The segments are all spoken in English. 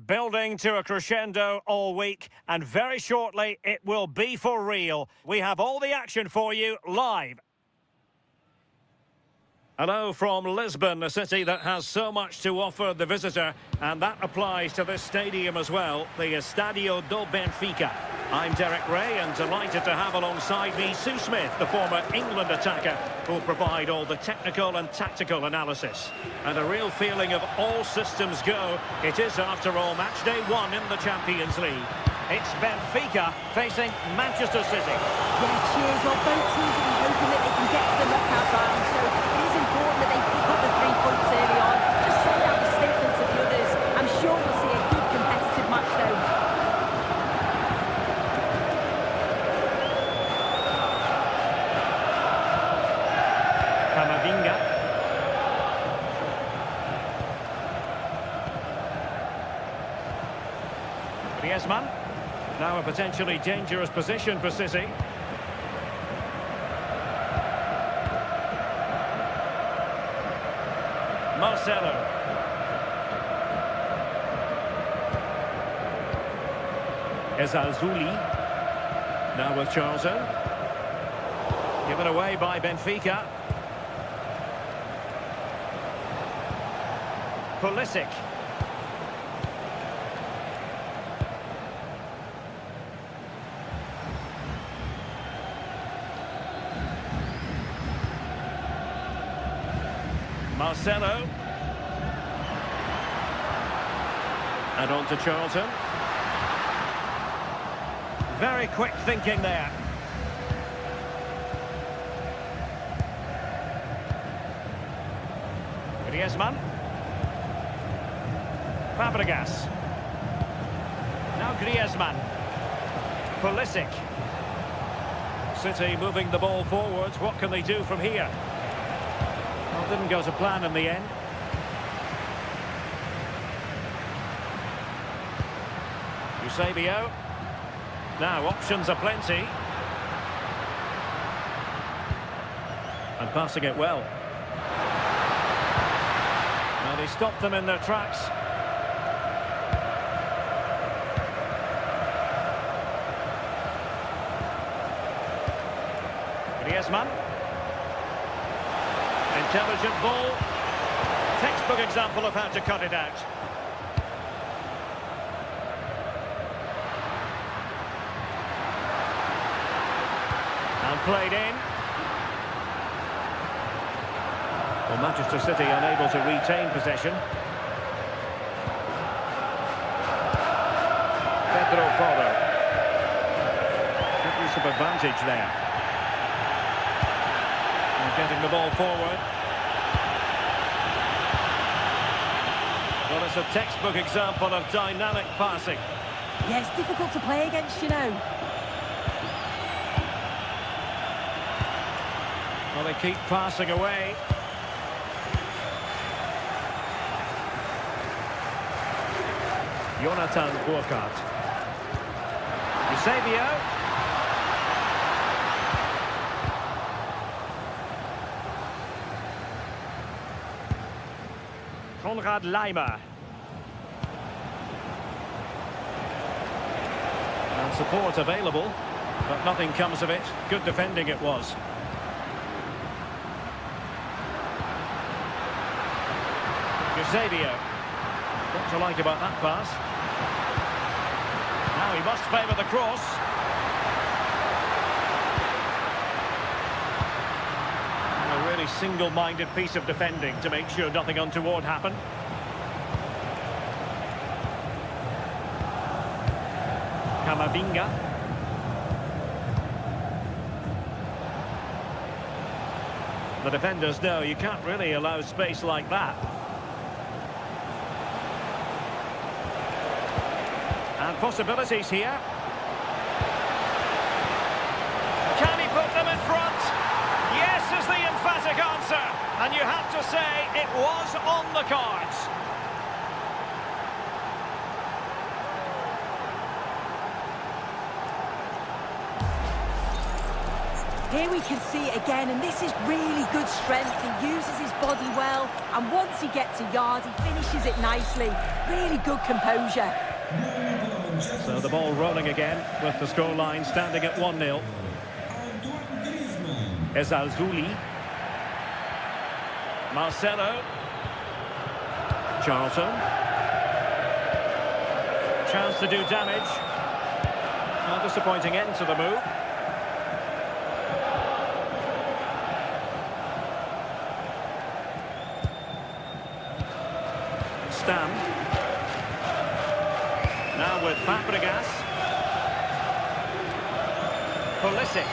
Building to a crescendo all week, and very shortly it will be for real. We have all the action for you live. Hello from Lisbon, a city that has so much to offer the visitor, and that applies to this stadium as well, the Estadio do Benfica. I'm Derek Ray, and delighted to have alongside me Sue Smith, the former England attacker, who'll provide all the technical and tactical analysis. And a real feeling of all systems go. It is, after all, match day 1 in the Champions League. It's Benfica facing Manchester City. Yeah, cheers. Well, both teams will be hoping that they can get to the knockout round, so it is important that they pick up the 3 points early on. Just send out the statement to the others. I'm sure we'll see a good competitive match, though. Camavinga. Griezmann. Now a potentially dangerous position for City. Marcelo. Ezalzouli. Now with Charlton. Given away by Benfica. Pulisic. Marcelo. And on to Charlton. Very quick thinking there. Griezmann. Fabregas. Now Griezmann. Pulisic. City moving the ball forwards. What can they do from here? Well, didn't go to plan in the end. Eusebio. Now options are plenty. And passing it well. Now they stopped them in their tracks. Griezmann. Intelligent ball. Textbook example of how to cut it out. And played in. Well, Manchester City unable to retain possession. Pedro Porro. Good use of advantage there. And getting the ball forward. Well, it's a textbook example of dynamic passing. Yeah, it's difficult to play against, you know. Well, they keep passing away. Jonathan Burkhardt. Eusebio. Konrad Laimer. And support available, but nothing comes of it. Good defending it was. Eusebio. What to like about that pass? Now he must favour the cross. A really single-minded piece of defending to make sure nothing untoward happened. Camavinga. The defenders know you can't really allow space like that. And possibilities here. Can he put them in front? Yes is the emphatic answer. And you have to say it was on the cards. Here we can see it again, and this is really good strength. He uses his body well, and once he gets a yard, he finishes it nicely. Really good composure. So the ball rolling again, with the scoreline standing at 1-0. Ezalzouli. Marcelo. Charlton. Chance to do damage. A disappointing end to the move. Stam. Now with Fabregas. Pulisic.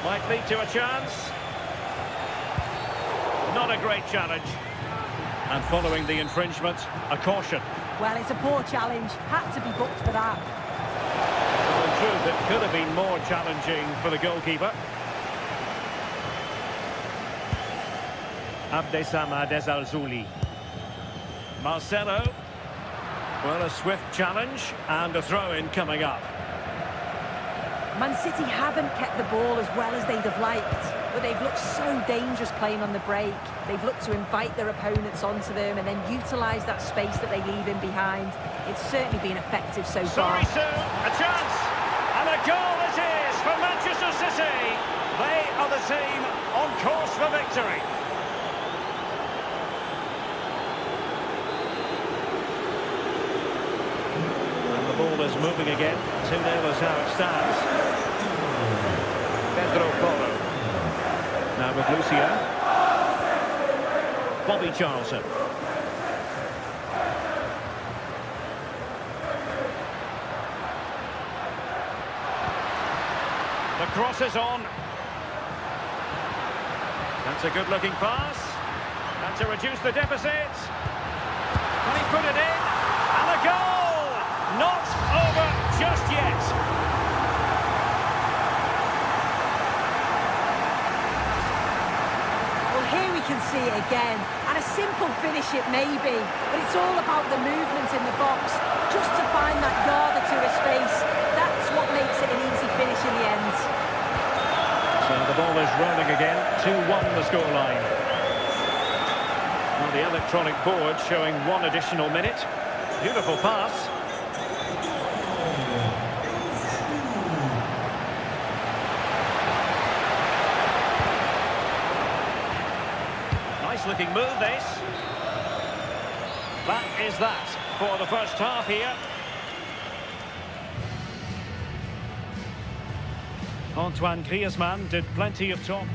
Might lead to a chance. Not a great challenge. And following the infringement, a caution. Well, it's a poor challenge. Had to be booked for that. Well, in truth, it could have been more challenging for the goalkeeper. Abdesamad Ezalzouli. Marcelo. Well, a swift challenge and a throw-in coming up. Man City haven't kept the ball as well as they'd have liked, but they've looked so dangerous playing on the break. They've looked to invite their opponents onto them and then utilise that space that they leave in behind. It's certainly been effective so far. Sorry, Sue, a chance! And a goal it is for Manchester City! They are the team on course for victory. Ball is moving again. 2-0 is how it stands. Pedro Porro. Now with Lucia. Bobby Charlton. The cross is on. That's a good-looking pass. And to reduce the deficit. Can he put it in? And a goal! Not over just yet. Well, here we can see it again. And a simple finish it may be, but it's all about the movement in the box. Just to find that yard or two of space. That's what makes it an easy finish in the end. So the ball is rolling again. 2-1 the scoreline. Well, the electronic board showing 1 additional minute. Beautiful pass. Looking move this. That is that for the first half here. Antoine Griezmann did plenty of talk.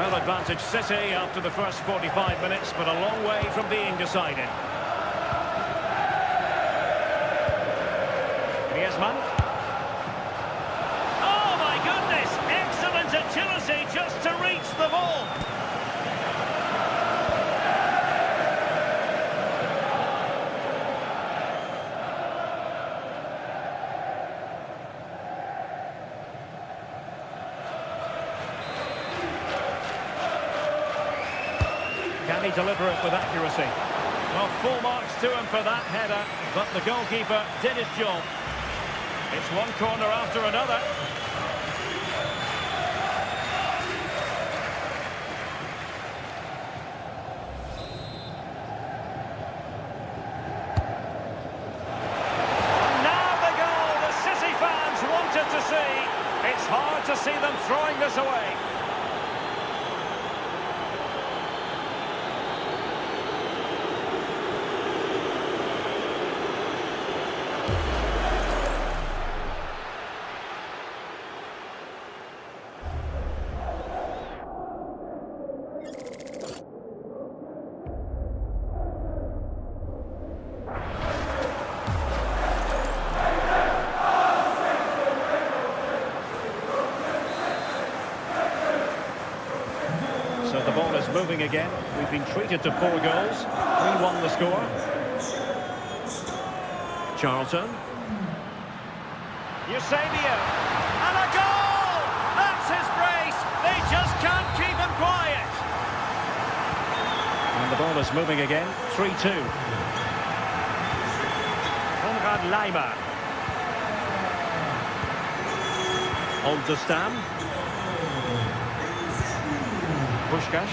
Well, advantage City after the first 45 minutes, but a long way from being decided. Griezmann. Oh my goodness! Excellent agility just to reach the ball. Can he deliver it with accuracy? Well, full marks to him for that header, but the goalkeeper did his job. It's one corner after another. Now the goal the City fans wanted to see. It's hard to see them throwing this away. So the ball is moving again. We've been treated to 4 goals. 3-1 the score. Charlton. Eusebio. And a goal! That's his brace. They just can't keep him quiet. And the ball is moving again. 3-2. Konrad Laimer. On to Stam. Puskás.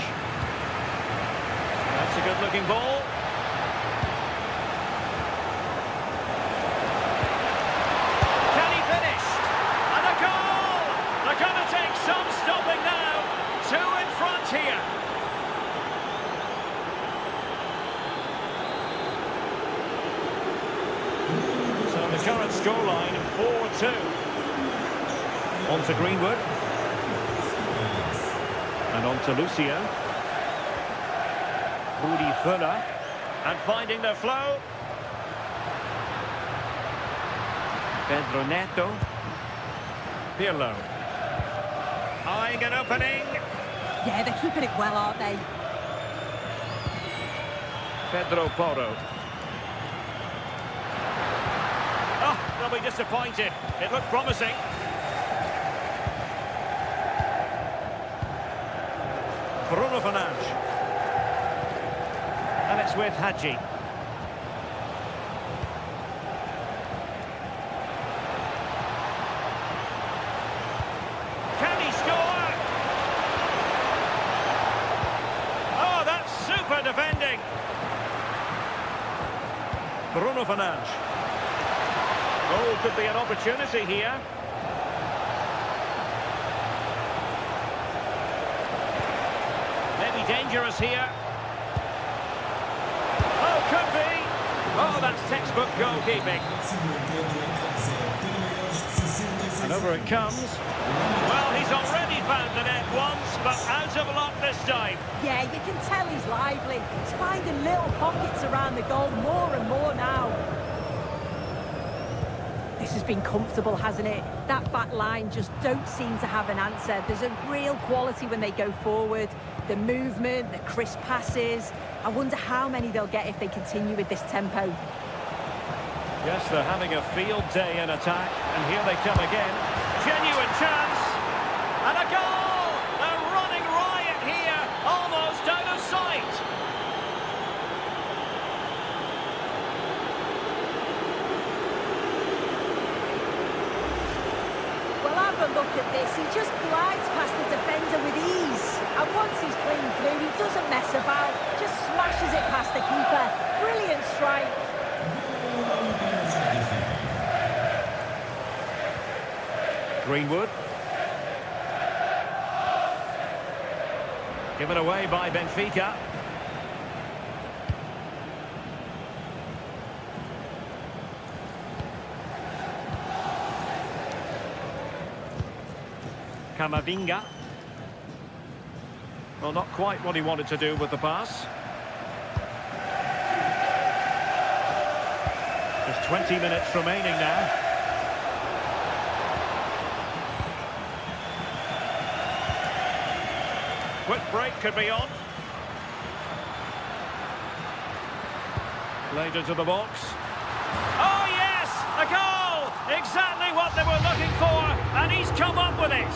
That's a good-looking ball. Can he finish? And a goal! They're going to take some stopping now. 2 in front here. So the current scoreline 4-2. On to Greenwood. And on to Lucio. Rudi Völler. And finding the flow. Pedro Neto. Pirlo. Eyeing an opening. Yeah, they're keeping it well, aren't they? Pedro Porro. Oh, they'll be disappointed. It looked promising. Bruno Fernandes. And it's with Hadji. Can he score? Oh, that's super defending. Bruno Fernandes. Oh, could be an opportunity here. Maybe dangerous here. Oh, could be. Oh, that's textbook goalkeeping. And over it comes. Well, he's already found the net once, but out of luck this time. Yeah, you can tell he's lively. He's finding little pockets around the goal more and more now. This has been comfortable, hasn't it? That back line just don't seem to have an answer. There's a real quality when they go forward. The movement, the crisp passes. I wonder how many they'll get if they continue with this tempo. Yes, they're having a field day in attack, and here they come again. Genuine chance, and a goal! They're running riot here, almost out of sight. Well, have a look at this. He just glides past the defender with ease. And once he's clean through, he doesn't mess about, just smashes it past the keeper. Brilliant strike. Greenwood. Given away by Benfica. Camavinga. Well, not quite what he wanted to do with the pass. There's 20 minutes remaining now. Quick break could be on. Played into the box. Oh yes! A goal! Exactly what they were looking for, and he's come up with it.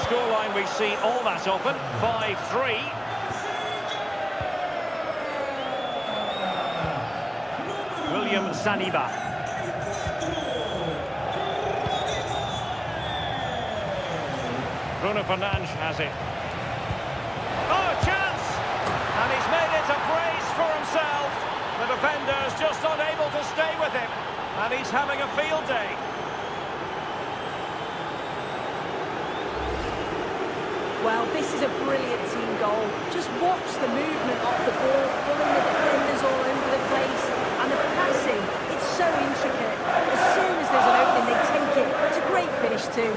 Scoreline we see all that often, 5-3. William Saliba. Bruno Fernandes has it. Oh, chance! And he's made it a brace for himself. The defender's just unable to stay with him. And he's having a field day. Well, this is a brilliant team goal. Just watch the movement of the ball, pulling the defenders all over the place. And the passing, it's so intricate. As soon as there's an opening, they take it. It's a great finish too.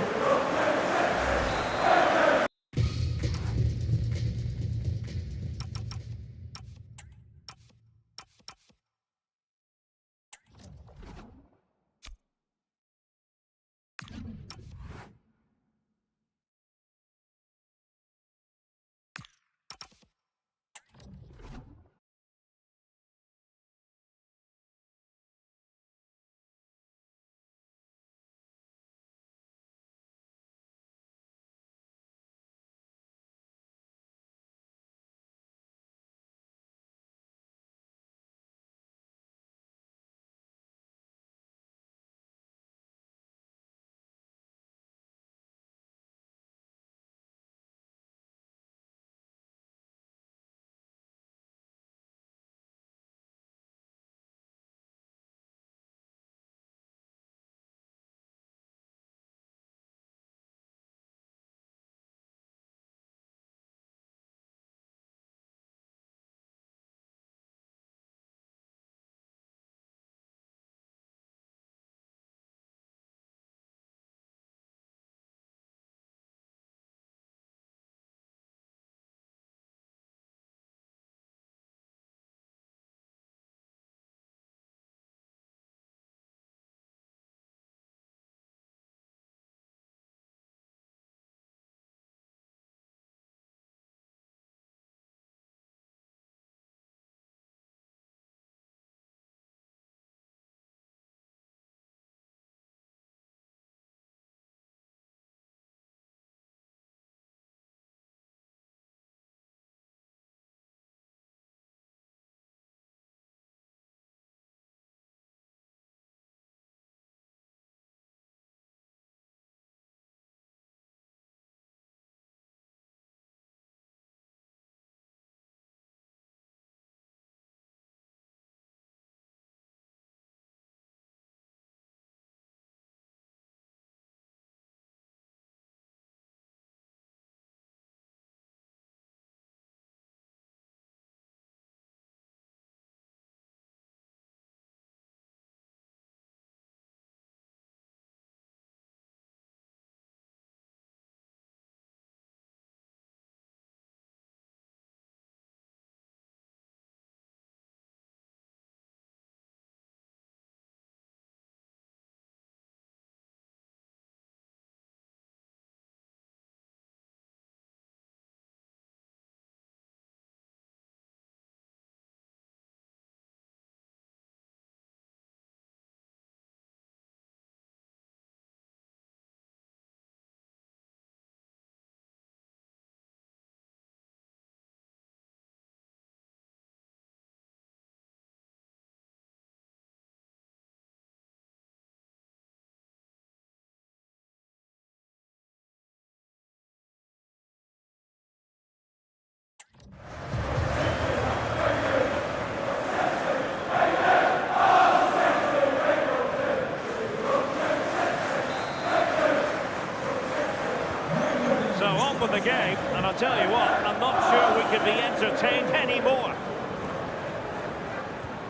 on with the game, and I'll tell you what, I'm not sure we can be entertained anymore.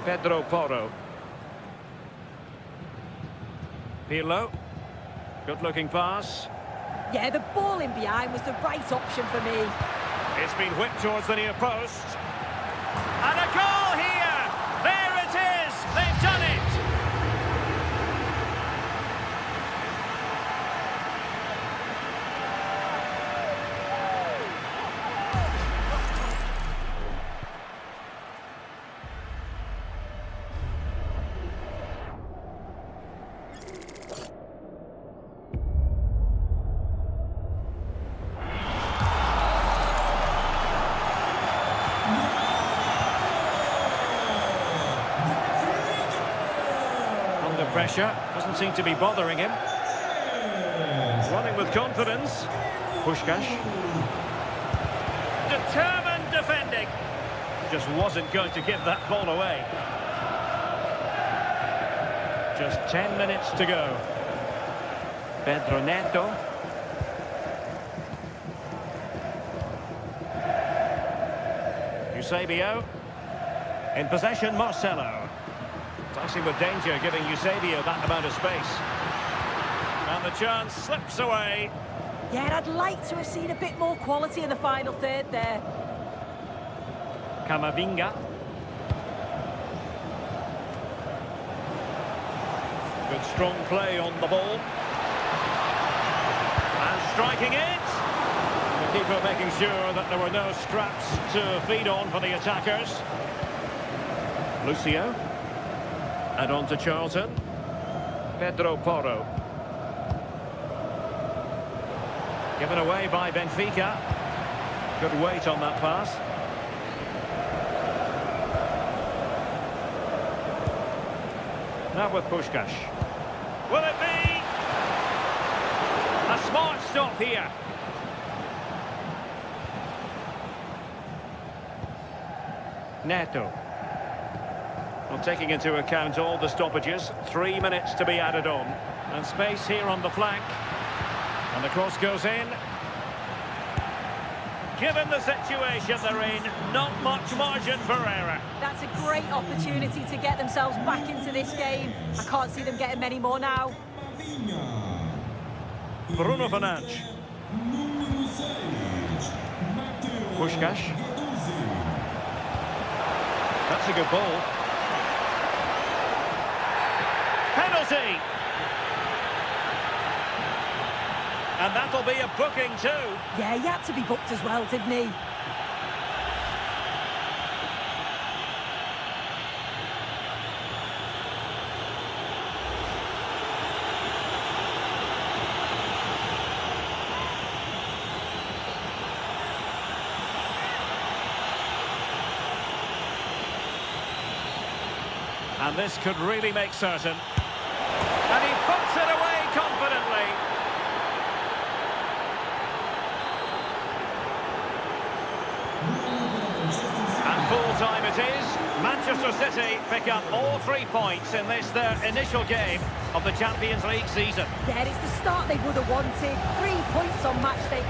Pedro Porro. Pirlo. Good-looking pass. Yeah, the ball in behind was the right option for me. It's been whipped towards the near post. And a goal here! There it is! They've done it! Pressure doesn't seem to be bothering him. Running with confidence. Puskás. Determined defending. Just wasn't going to give that ball away. Just 10 minutes to go. Pedro Neto. Eusebio. In possession, Marcelo. Dicing with danger, giving Eusebio that amount of space. And the chance slips away. Yeah, I'd like to have seen a bit more quality in the final third there. Camavinga. Good strong play on the ball. And striking it. The keeper making sure that there were no straps to feed on for the attackers. Lucio. And on to Charlton. Pedro Porro. Given away by Benfica. Good weight on that pass. Now with Puskás. Will it be? A smart stop here. Neto. Well, taking into account all the stoppages, 3 minutes to be added on. And space here on the flank. And the cross goes in. Given the situation they're in, not much margin for error. That's a great opportunity to get themselves back into this game. I can't see them getting many more now. Bruno Fernandes. Puskás. That's a good ball. Penalty! And that'll be a booking too. Yeah, he had to be booked as well, didn't he? And this could really make certain. And he puts it away confidently. And full time it is. Manchester City pick up all 3 points in this, their initial game of the Champions League season. Yeah, it's the start they would have wanted. 3 points on match day.